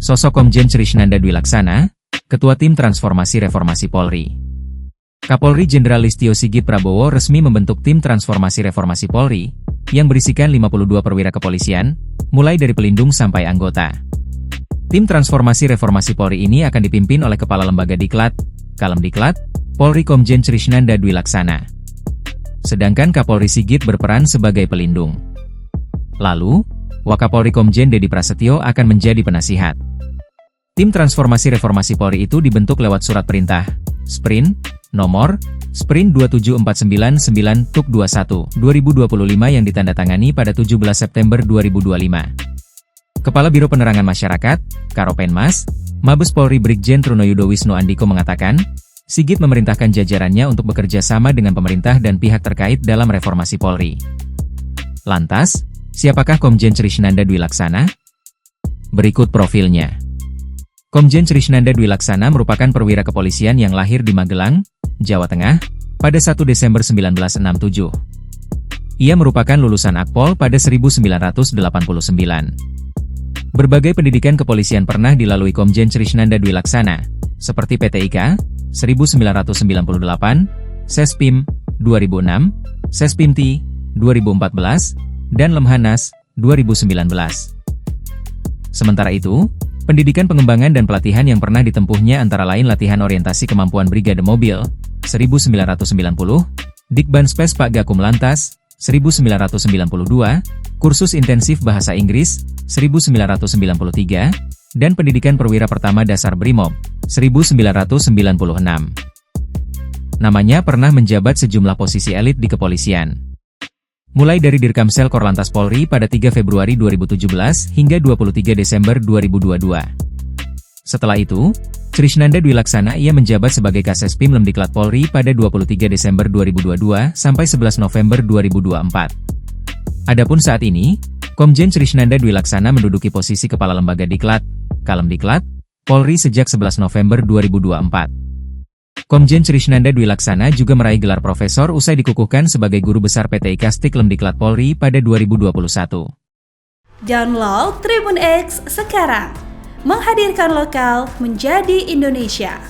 Sosok Komjen Trisnanda Dwi Laksana, Ketua Tim Transformasi Reformasi Polri. Kapolri Jenderal Listio Sigit Prabowo resmi membentuk Tim Transformasi Reformasi Polri, yang berisikan 52 perwira kepolisian, mulai dari pelindung sampai anggota. Tim Transformasi Reformasi Polri ini akan dipimpin oleh Kepala Lembaga Diklat, Kalemdiklat, Polri Komjen Trisnanda Dwi Laksana. Sedangkan Kapolri Sigit berperan sebagai pelindung. Lalu, Wakapolri Komjen Dedi Prasetyo akan menjadi penasihat. Tim Transformasi Reformasi Polri itu dibentuk lewat surat perintah, Sprint, nomor, Sprint 27499 TUK 21, 2025 yang ditandatangani pada 17 September 2025. Kepala Biro Penerangan Masyarakat, Karopenmas, Mabes Polri Brigjen Trunoyudo Wisnu Andiko mengatakan, Sigit memerintahkan jajarannya untuk bekerja sama dengan pemerintah dan pihak terkait dalam reformasi Polri. Lantas, siapakah Komjen Trisnanda Dwi Laksana? Berikut profilnya. Komjen Trisnanda Dwi Laksana merupakan perwira kepolisian yang lahir di Magelang, Jawa Tengah, pada 1 Desember 1967. Ia merupakan lulusan Akpol pada 1989. Berbagai pendidikan kepolisian pernah dilalui Komjen Trisnanda Dwi Laksana, seperti PTIK, 1998, Sespim, 2006, Sespimti, 2014, dan Lemhanas, 2019. Sementara itu, pendidikan pengembangan dan pelatihan yang pernah ditempuhnya antara lain latihan orientasi kemampuan Brigade Mobil, 1990, Dikbanspes Pak Gakum Lantas, 1992, kursus intensif bahasa Inggris, 1993, dan pendidikan perwira pertama dasar Brimob, 1996. Namanya pernah menjabat sejumlah posisi elit di kepolisian. Mulai dari Dirkamsel Korlantas Polri pada 3 Februari 2017 hingga 23 Desember 2022. Setelah itu, Trisnanda Dwi Laksana ia menjabat sebagai Kasespim Lemdiklat Polri pada 23 Desember 2022 sampai 11 November 2024. Adapun saat ini, Komjen Trisnanda Dwi Laksana menduduki posisi Kepala Lembaga Diklat, Kalemdiklat, Polri sejak 11 November 2024. Komjen Trisnanda Dwi Laksana juga meraih gelar profesor usai dikukuhkan sebagai Guru Besar PTIK Stik Lemdiklat Polri pada 2021. Download Tribun X sekarang, menghadirkan lokal menjadi Indonesia.